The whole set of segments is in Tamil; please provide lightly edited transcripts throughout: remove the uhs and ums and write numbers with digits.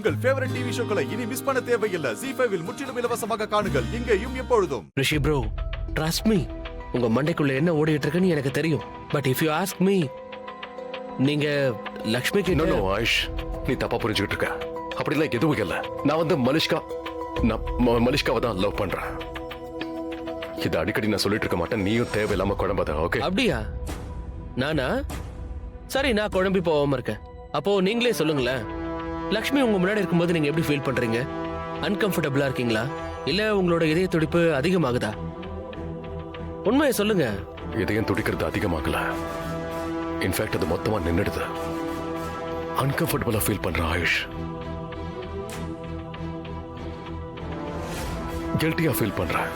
உங்கள் ஃபேவரட் டிவி ஷோக்களை இனி மிஸ் பண்ண தேவையில்லை. ஜீ5 இல் முற்றிலும் இலவசமாக காணுங்கள். இங்கேயும் எப்பொழுதும். ரிஷி ப்ரோ, ட்ரஸ்ட் மீ, உங்க மண்டைக்குள்ள என்ன ஓடிட்டு இருக்குன்னு எனக்கு தெரியும். But if you ask me, நீங்க லக்ஷ்மி கிட்ட நோ ஆயுஷ், நீ தப்பா புரிஞ்சுக்கிட்டு இருக்க. அப்படிலாம் எதுவும் இல்ல. நான் வந்து மலிஷ்காவை தான் லவ் பண்றேன். இது அடிக்கடி நான் சொல்லிட்டு இருக்க மாட்டேன். நீயும் தேவையில்லாம குழம்பாத. ஓகே? அப்படியா? நானா? சரி, நான் குழம்பி போகாம இருக்கேன். அப்போ நீங்களே சொல்லுங்களேன், லக்ஷ்மி உங்க முன்னாடி இருக்கும்போது நீங்க எப்படி ஃபீல் பண்றீங்க? அன்கம்ஃபர்டபுளா இருக்கீங்களா, இல்ல உங்களோட இதய துடிப்பு அதிகமாகுதா? உண்மையை சொல்லுங்க. இதயம் துடிக்கிறது அதிகமாகல. இன்ஃபேக்ட் அது மொத்தமா நின்னுடுது. அன்கம்ஃபர்டபுளா ஃபீல் பண்ற ஆயுஷ். கில்ட்டியா ஃபீல் பண்றேன்.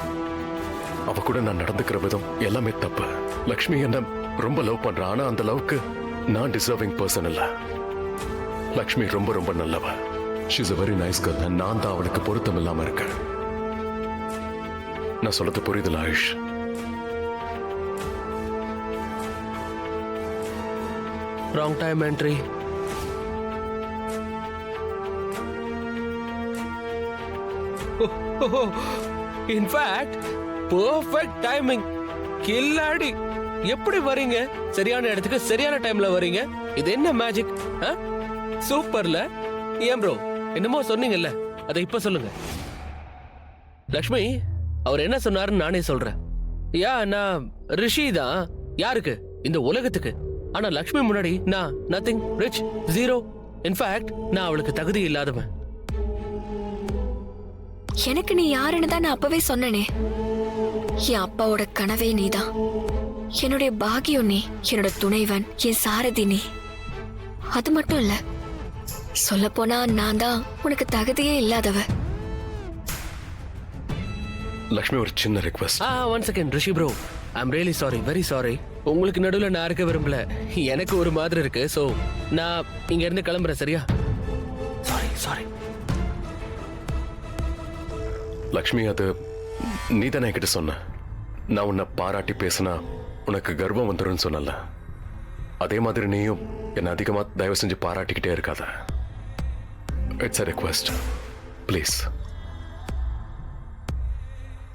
அவ கூட நான் நடந்துக்கிற விதம் எல்லாமே தப்பு. லக்ஷ்மி என்ன ரொம்ப லவ் பண்றா. ஆனா அந்த லவ்க்கு நான் டிசர்விங் பர்சன் இல்ல. லக்ஷ்மி ரொம்ப ரொம்ப நல்லவ. She is a very nice girl. நான் தான் அவளுக்கு பொருத்தம் இல்லாம இருக்கேன். நான் சொல்றது புரியுதுல Ayush? Wrong time entry. In fact perfect timing. கில்லாடி, எப்படி வரீங்க? சரியான இடத்துக்கு சரியான டைம்ல வரீங்க. இது என்ன மேஜிக்? சூப்பர்ல. ஏன் ப்ரோ, என்னமோ சொன்னீங்கல்ல, அதை இப்ப சொல்லுங்க. லக்ஷ்மி, அவர் என்ன சொன்னாருன்னு நானே சொல்றேன். நான் ரிஷி தான். யாருக்கு? இந்த உலகத்துக்கு. ஆனா லக்ஷ்மி முன்னாடி நான் நத்திங், ரிச், ஜீரோ. இன்ஃபேக்ட் நான் அவளுக்கு தகுதி இல்லாதவன். எனக்கு நீ யாருன்னு தான் நான் அப்பவே சொன்னனே. என் அப்பாவோட கனவே நீதான். என்னுடைய பாக்கியம் நீ, என்னோட துணைவன், என் சாரதி நீ. அது மட்டும் இல்ல, சொல்ல போனா நான் தான் உனக்கு தகுதியே இல்லாதவ. லக்ஷ்மி, ஒரு சின்ன request. One second Rishi bro, I am really sorry, very sorry. உங்களுக்கு நடுவுல நான் இருக்க விரும்பல. எனக்கு ஒரு மாதிரி இருக்கு. சோ நான் இங்க இருந்து கிளம்புறேன். சரியா? Sorry sorry. லக்ஷ்மி, அது நீ தானே என்கிட்ட சொன்ன, நான் உன்னை பாராட்டி பேசினா உனக்கு கர்வம் வந்துடும் சொன்னல. அதே மாதிரி நீயும் என்ன அதிகமா தயவு செஞ்சு பாராட்டிக்கிட்டே இருக்காத. It's a request, please.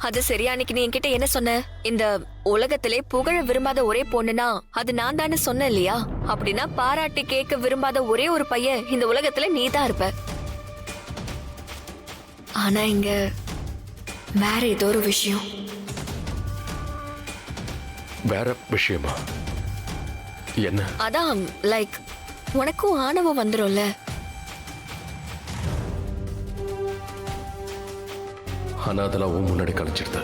அது சரியா? அன்னைக்கு நீ என்கிட்ட என்ன சொன்ன? இந்த உலகத்திலே புகழ விரும்பாத ஒரே பொண்ணுனா அது நான் தானே சொன்ன இல்லையா? அப்படின்னா பாராட்டி கேட்க விரும்பாத ஒரே ஒரு பையன் இந்த உலகத்துல நீ தான் இருப்ப. ஆனா இங்க வேற ஏதோ ஒரு விஷயம். வேற விஷயமா? என்ன? அதான் லைக் உனக்கும் ஆணவம் வந்துரும்ல. ஆனா அதெல்லாம் உன் முன்னாடி கலைஞ்சிருது.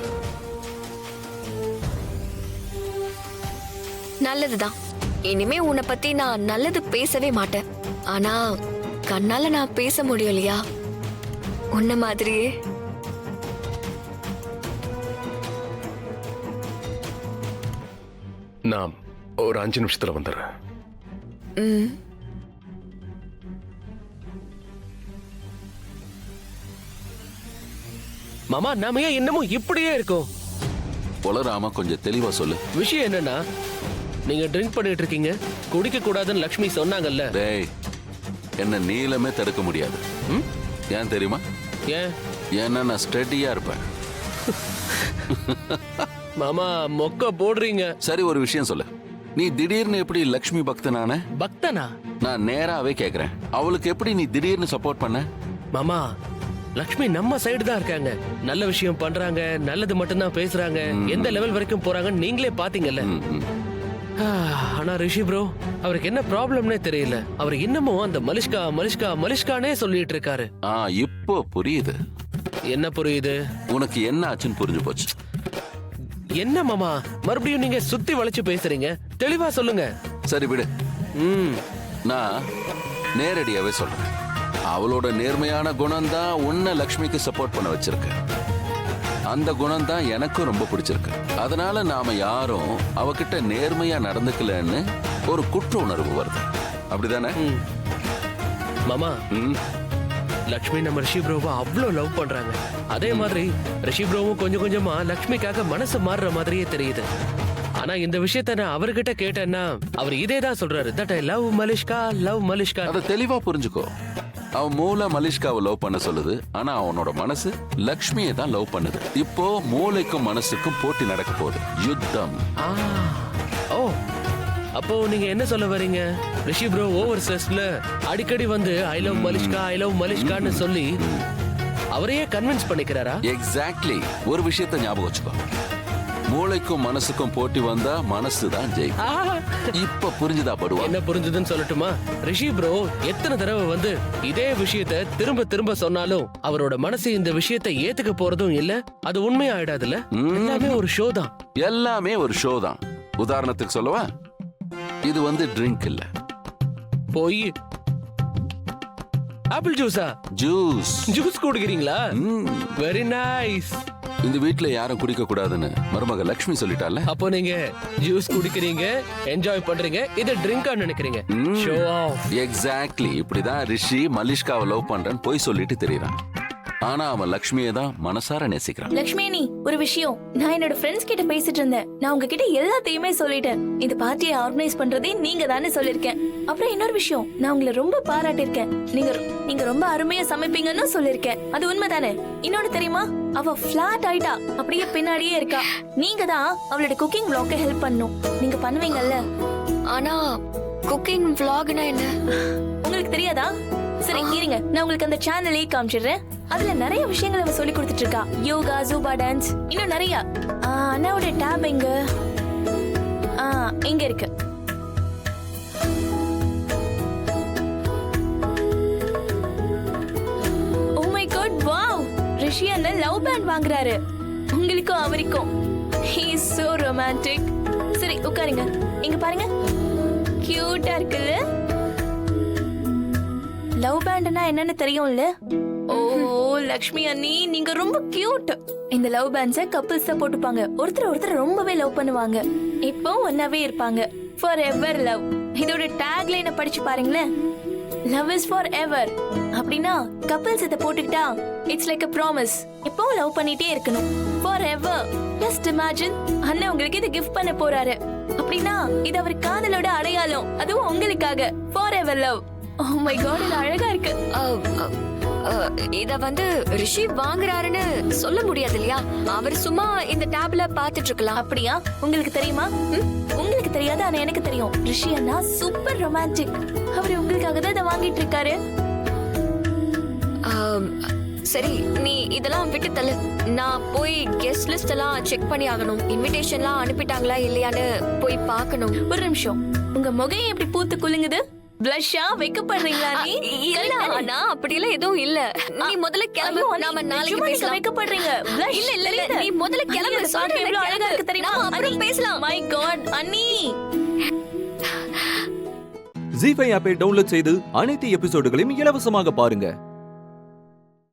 நல்லதுதான். இனிமே உன்னை பத்தி நான் நல்லது பேசவே மாட்டேன். ஆனா கண்ணால நான் பேச முடியும் இல்லையா, உன்ன மாதிரியே. நான் ஒரு 5 நிமிஷத்துல வந்துடுறேன். மாமா, நாம ஏன் இன்னமும் இப்படியே இருக்கோம்? உளராம கொஞ்சம் தெளிவா சொல்லு. விஷயம் என்னன்னா, நீங்க ட்ரிங்க் பண்ணிட்டு இருக்கீங்க. குடிக்க கூடாதுன்னு லக்ஷ்மி சொன்னாங்கல்ல. டேய், என்ன நீளமே தடுக்க முடியாது. ஏன் தெரியுமா? ஏன்? ஏன்னா நான் ஸ்டெடியா இருப்பேன். மாமா, மொக்க போடுறீங்க. சரி, ஒரு விஷயம் சொல்லு. நீ திடீர்னு எப்படி லக்ஷ்மி பக்தனான? பக்தனா? நான் நேராவே கேக்குறேன். அவளுக்கு எப்படி நீ திடீர்னு சப்போர்ட் பண்ண? மாமா, லக்ஷ்மி நம்ம சைடு தான் இருக்காங்க. நல்ல விஷயம் பண்றாங்க, நல்லது மட்டும்தான் பேசுறாங்க. எந்த லெவல் வரைக்கும் போறாங்கன்னு நீங்களே பாத்தீங்கல்ல. ஆனா ரிஷி ப்ரோ, அவருக்கு என்ன ப்ராப்ளம்னே தெரியல. அவர் இன்னமும் அந்த மலிஷ்கா மலிஷ்கா மலிஷ்கானே சொல்லிட்டு இருக்காரு. இப்போ புரியுது. என்ன புரியுது? உனக்கு என்ன ஆச்சுன்னு புரிஞ்சு போச்சு. என்ன மாமா, மறுபடியும் நீங்க சுத்தி வளைச்சு பேசுறீங்க? தெளிவா சொல்லுங்க. சரி விடு. நான் நேரடியாவே சொல்றேன். அவளோட நேர்மையான குணம் தான் உன்னை லக்ஷ்மிக்கு சப்போர்ட் பண்ண வச்சிருக்கு. அந்த குணம் தான் எனக்கும் ரொம்ப பிடிச்சிருக்கு. அதனால நாம யாரும் அவகிட்ட நேர்மையா நடந்துக்கலன்னு ஒரு குற்ற உணர்வு வருது. அப்படிதானே மாமா? லக்ஷ்மி நம்ம ரிஷி ப்ரோவை அவ்வளோ லவ் பண்றாங்க. அதே மாதிரி ரிஷி ப்ரோவும் கொஞ்சம் கொஞ்சமா லக்ஷ்மிக்காக மனசு மாறுற மாதிரியே தெரியுது. ஆனா இந்த விஷயத்த நான் அவர்கிட்ட கேட்டேன்னா அவர் இதே தான் சொல்றாரு. That I love Malishka, love Malishka. அதை தெளிவா புரிஞ்சுக்கோ. அவன் மூளை மலிஷ்காவை லவ் பண்ண சொல்லுது, ஆனா அவனோட மனசு லக்ஷ்மியை தான் லவ் பண்ணுது. இப்போ மூளைக்கும் மனசுக்கும் போட்டி நடக்க போகுது, யுத்தம். ஆ, ஓ அப்போ நீங்க என்ன சொல்ல வரீங்க? ரிஷி ப்ரோ ஓவர் ஸ்ட்ரெஸ்ல அடிக்கடி வந்து ஐ லவ் மலிஷ்கான்னு சொல்லி அவரையே கன்வின்ஸ் பண்ணிக்கிறாரா? எக்ஸாக்ட்லி. ஒரு விஷயத்தை ஞாபகம் வச்சுக்கோ, மூளைக்கும் மனசுக்கும் போட்டி வந்தா மனசு தான் ஜெயிக்கும். ஆ, இப்ப புரிஞ்சுதா படுவா? என்ன புரிஞ்சதுன்னு சொல்லட்டுமா? ரிஷி ப்ரோ எத்தனை தடவை வந்து இதே விஷயத்த திரும்ப திரும்ப சொன்னாலும் அவரோட மனசு இந்த விஷயத்தை ஏத்துக்க போறதும் இல்ல. அது உண்மையாயிடாதுல்ல. எல்லாமே ஒரு ஷோ தான். எல்லாமே ஒரு ஷோ தான். உதாரணத்துக்கு சொல்லவா, இது வந்து ட்ரிங்க் இல்ல, போய் ஆப்பிள் ஜூஸா? ஜூஸ். ஜூஸ் குடிக்கிறீங்களா? Very nice. இந்த வீட்ல யாரும் குடிக்க கூடாதுன்னு மருமக லக்ஷ்மி சொல்லிட்டால. அப்போ நீங்க ஜூஸ் குடிக்கிறீங்க, என்ஜாய் பண்றீங்க, இது ட்ரிங்கா நினைக்கிறீங்க. Show off. எக்ஸாக்ட்லி. இப்படிதான் ரிஷி மலிஷ்காவை லவ் பண்றேன்னு போய் சொல்லிட்டு தெரியறான். ஆனா அவன் லக்ஷ்மியை தான் மனசார நேசிக்கிறான். லக்ஷ்மி நீ ஒரு விஷயம், நான் என்னோட ஃப்ரெண்ட்ஸ் கிட்ட பேசிட்டு இருந்தேன். நான் உங்ககிட்ட எல்லாத்தையுமே சொல்லிட்டேன். இந்த பார்ட்டியை ஆர்கனைஸ் பண்றதே நீங்க தானே சொல்லிருக்கேன். அப்புறம் இன்னொரு விஷயம், நான் உங்களை ரொம்ப பாராட்டிருக்கேன். நீங்க ரொம்ப அருமையா சமைப்பீங்கன்னு சொல்லிருக்கேன். அது உண்மைதானே? இன்னொன்னு தெரியுமா, அவ ஃபிளாட் ஆயிட்டா, அப்படியே பின்னாடியே இருக்கா. நீங்க தான் அவளோட குக்கிங் vlog-க்கு ஹெல்ப் பண்ணணும். நீங்க பண்ணுவீங்கல்ல? ஆனா குக்கிங் vlogனா என்ன? உங்களுக்கு தெரியாதா? சரி இருங்க, நான் உங்களுக்கு அந்த சேனலே காமிச்சிடுறேன். அதுல நிறைய விஷயங்கள் அவ சொல்லி கொடுத்துட்டு இருக்கா. யோகா, ஜூபா டான்ஸ், இன்னும் நிறைய. அண்ணாவோட டேப் எங்க? இங்க இருக்கு. Oh my God, wow! Rishi அண்ணன் லவ் பேண்ட் வாங்குறாரு. உங்களுக்கும் அவருக்கும். He is so romantic. சரி உட்காருங்க, இங்க பாருங்க. கியூட்டா இருக்குல்ல? லவ் பேண்ட்னா என்னன்னு தெரியும்ல? ஓ லக்ஷ்மி அண்ணி, நீங்க ரொம்ப கியூட். இந்த லவ் பேண்ட்ஸ கப்பிள்ஸ் தான் போட்டுப்பாங்க. ஒருத்தர் ரொம்பவே லவ் பண்ணுவாங்க. இப்போ ஒன்னாவே இருப்பாங்க. For ever love. இதோட டேக் லைனை படிச்சு பாருங்களேன். லவ் இஸ் ஃபார் எவர் அப்படின்னா கப்பிள்ஸ் இதை போட்டுக்கிட்டா இட்ஸ் லைக் a promise. இப்போ லவ் பண்ணிட்டே இருக்கணும். For ever. ஜஸ்ட் இமேஜின், அண்ணன் உங்களுக்கு இது கிஃப்ட் பண்ண போறாரு அப்படின்னா இது அவர் காதலோட அடையாளம். அதுவும் உங்களுக்காக. Forever love. Oh my God, இது அழகா இருக்கு. இத வந்து ரிஷி வாங்குறாருன்னு சொல்ல முடியாது இல்லையா? அவர் சும்மா இந்த டேப்ல பாத்துட்டு இருக்கலாம். அப்படியா? உங்களுக்கு தெரியுமா? உங்களுக்கு தெரியாது, ஆனா எனக்கு தெரியும். ரிஷி அண்ணா சூப்பர் ரொமான்டிக். அவர் உங்களுக்காக தான் இதை வாங்கிட்டு இருக்காரு. சரி, நீ இதெல்லாம் விட்டு தள்ளு. நான் போய் கெஸ்ட் லிஸ்ட் எல்லாம் செக் பண்ணி ஆகணும். இன்விடேஷன்லாம் அனுப்பிட்டாங்களா இல்லையான்னு போய் பார்க்கணும். ஒரு நிமிஷம், உங்க முகம் எப்படி பூத்து குலுங்குது? பிளஷ்ஷா வெக்கப்படுறீங்களா? நீ இல்ல அண்ணா, அப்படி எல்லாம் எதுவும் இல்ல. நீ முதல்ல கிளம்பு, நாம நாளைக்கு பேசலாம். வெக்கப்படுறீங்க. இல்ல நீ முதல்ல கிளம்பு. சொல்றேன், எவ்வளவு அழகா இருக்கு தெரியுமா? அப்புறம் பேசலாம். மை காட் அண்ணி. ஜீ5 ஆப்பை டவுன்லோட் செய்து அனைத்து எபிசோடுகளையும் இலவசமாக பாருங்க.